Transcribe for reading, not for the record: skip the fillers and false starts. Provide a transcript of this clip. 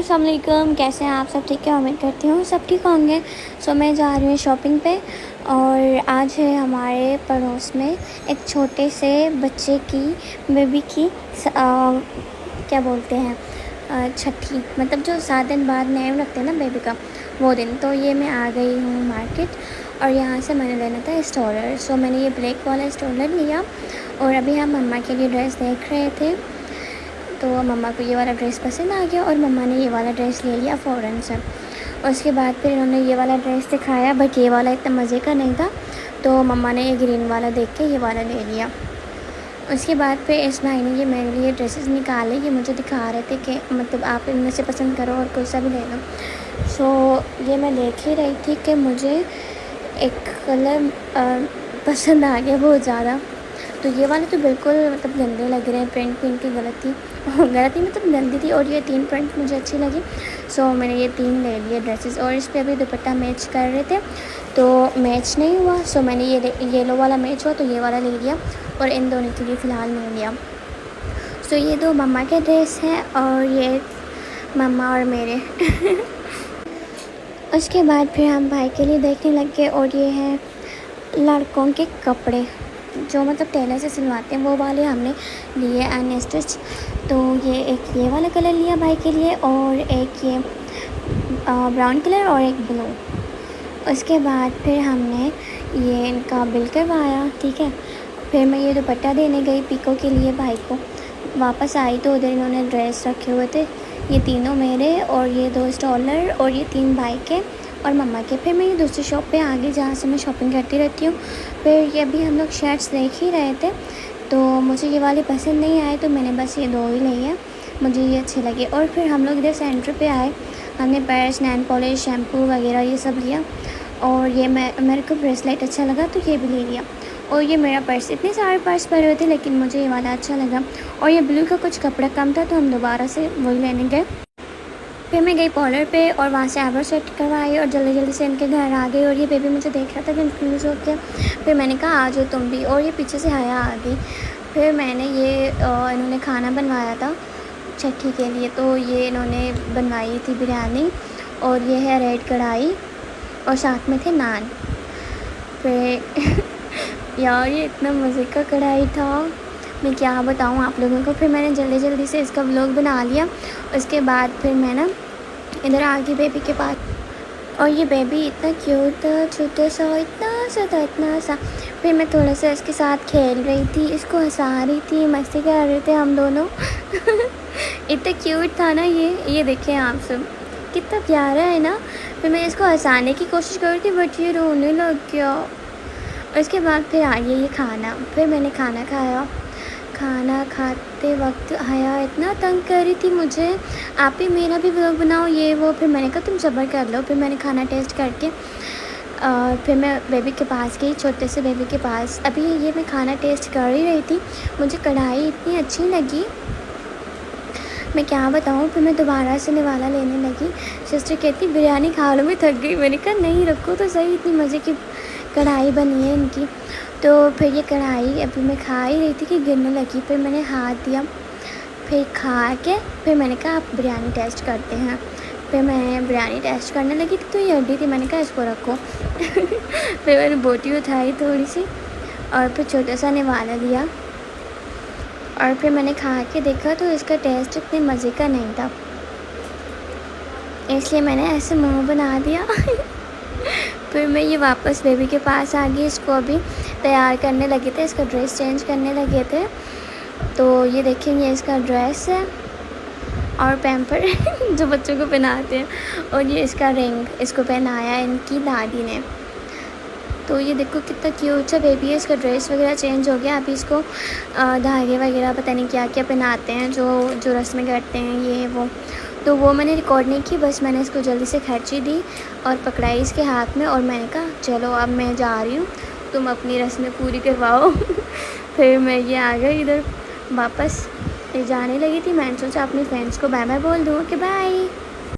अस्सलाम वालेकुम, कैसे हैं आप सब? ठीक है, उम्मीद करती हूँ सब ठीक होंगे। सो मैं जा रही हूँ शॉपिंग पे और आज है हमारे पड़ोस में एक छोटे से बच्चे की बेबी की क्या बोलते हैं छठी, मतलब जो 7 दिन बाद नेम रखते हैं ना बेबी का, वो दिन। तो ये मैं आ गई हूँ मार्केट और यहाँ से मैंने लेना था स्टॉलर। सो मैंने ये ब्लैक वाला स्टॉलर लिया और अभी हम मम्मा के लिए ड्रेस देख रहे थे। तो मम्मा को ये वाला ड्रेस पसंद आ गया और मम्मा ने ये वाला ड्रेस ले लिया फ़ौरन से। और उसके बाद फिर इन्होंने ये वाला ड्रेस दिखाया, बट ये वाला इतना मज़े का नहीं था, तो मम्मा ने ये ग्रीन वाला देख के ये वाला ले लिया। उसके बाद फिर इस भाई ने ये मेरे लिए ड्रेसेस निकाले, ये मुझे दिखा रहे थे कि मतलब आप इनमें से पसंद करो और कोई सा भी ले लो। सो ये मैं देख ही रही थी कि मुझे एक कलर पसंद आ गया बहुत ज़्यादा। तो ये वाले तो बिल्कुल मतलब गंदे लग रहे हैं, प्रिंट इनकी गलत थी मतलब गंदी थी। और ये 3 प्रिंट मुझे अच्छी लगी, सो मैंने ये 3 ले लिए ड्रेसेस। और इस पर अभी दुपट्टा मैच कर रहे थे तो मैच नहीं हुआ, सो मैंने ये येलो वाला मैच हुआ तो ये वाला ले लिया और इन दोनों के लिए फ़िलहाल नहीं लिया। सो ये 2 मम्मा के ड्रेस हैं और ये मम्मा और मेरे उसके बाद फिर हम भाई के लिए देखने लग गए और ये हैं लड़कों के कपड़े जो मतलब टेलर से सिलवाते हैं, वो वाले हमने लिए अनस्टिच। तो ये वाला कलर लिया भाई के लिए और एक ये ब्राउन कलर और एक ब्लू। उसके बाद फिर हमने ये इनका बिल करवाया, ठीक है। फिर मैं ये दुपट्टा देने गई पीको के लिए भाई को। वापस आई तो उधर इन्होंने ड्रेस रखे हुए थे, ये तीनों मेरे और ये 2 स्टॉलर और ये 3 भाई के और मम्मा के। फिर मैं ये दूसरी शॉप पे आ गई जहाँ से मैं शॉपिंग करती रहती हूँ। फिर ये भी हम लोग शर्ट्स देख ही रहे थे तो मुझे ये वाले पसंद नहीं आए तो मैंने बस ये 2 ही ली है, मुझे ये अच्छे लगे। और फिर हम लोग इधर सेंटर पे आए, हमने पैर्स, नैन पॉलिश, शैम्पू वगैरह ये सब लिया। और ये मेरे को ब्रेसलेट अच्छा लगा तो ये भी ले लिया। और ये मेरा पर्स, इतने सारे पर्स पड़े हुए थे लेकिन मुझे ये वाला अच्छा लगा। और ये ब्लू का कुछ कपड़ा कम था तो हम दोबारा से वही लेने गए। फिर मैं गई पार्लर पे और वहाँ से आईब्रो सेट करवाई और जल्दी जल्दी से इनके घर आ गई। और ये बेबी मुझे देख रहा था कन्फ्यूज़ हो गया। फिर मैंने कहा आ जाओ तुम भी, और ये पीछे से हया आ गई। फिर मैंने ये इन्होंने खाना बनवाया था छठी के लिए, तो ये इन्होंने बनवाई थी बिरयानी और ये है रेड कढ़ाई और साथ में थे नान। फिर यार ये इतना मज़े का कढ़ाई था, मैं क्या बताऊँ आप लोगों को। फिर मैंने जल्दी जल्दी से इसका व्लॉग बना लिया। उसके बाद फिर मैं ना इधर आ गई बेबी के पास और ये बेबी इतना क्यूट था, छोटा सा, इतना सा था, इतना सा। फिर मैं थोड़ा सा इसके साथ खेल रही थी, इसको हंसा रही थी, मस्ती कर रहे थे हम दोनों इतना क्यूट था ना ये देखें आप सब, कितना प्यारा है ना। फिर मैं इसको हंसाने की कोशिश कर रही थी बट ये रोने लग गया। उसके बाद फिर आ गया ये खाना। फिर मैंने खाना खाया। खाना खाते वक्त हया इतना तंग कर रही थी मुझे, आप ही मेरा भी व्लॉग बनाओ ये वो। फिर मैंने कहा तुम सब्र कर लो। फिर मैंने खाना टेस्ट करके फिर मैं बेबी के पास गई, छोटे से बेबी के पास। अभी ये मैं खाना टेस्ट कर ही रही थी, मुझे कढ़ाई इतनी अच्छी लगी मैं क्या बताऊँ। फिर मैं दोबारा से निवाला लेने लगी। सिस्टर कहती बिरयानी खा लो, मैं थक गई। मैंने कहा नहीं रखो तो सही, इतनी मज़े की कढ़ाई बनी है इनकी। तो फिर ये कढ़ाई अभी मैं खा ही रही थी कि गिरने लगी। फिर मैंने हाथ दिया, फिर खा के फिर मैंने कहा आप बिरयानी टेस्ट करते हैं। फिर मैं बिरयानी टेस्ट करने लगी तो ये हड्डी थी, मैंने कहा इसको रखो फिर मैंने बोटी उठाई थोड़ी सी और फिर छोटा सा निवाला लिया और फिर मैंने खा के देखा तो इसका टेस्ट इतने मज़े का नहीं था, इसलिए मैंने ऐसे मुँह बना दिया फिर मैं ये वापस बेबी के पास आ गई, इसको अभी तैयार करने लगे थे, इसका ड्रेस चेंज करने लगे थे। तो ये देखेंगे इसका ड्रेस है और पैम्पर जो बच्चों को पहनाते हैं, और ये इसका रिंग इसको पहनाया इनकी दादी ने। तो ये देखो कितना क्यूट सा बेबी है। इसका ड्रेस वगैरह चेंज हो गया, अभी इसको धागे वगैरह पता नहीं क्या क्या पहनाते हैं जो रस्में करते हैं ये वो। तो वो मैंने रिकॉर्ड नहीं की, बस मैंने इसको जल्दी से खर्ची दी और पकड़ाई इसके हाथ में और मैंने कहा चलो अब मैं जा रही हूँ, तुम अपनी रस्में पूरी करवाओ फिर मैं ये आ गई इधर वापस, ये जाने लगी थी। मैंने सोचा अपनी फ्रेंड्स को बाय बाय बोल दूँ कि बाय।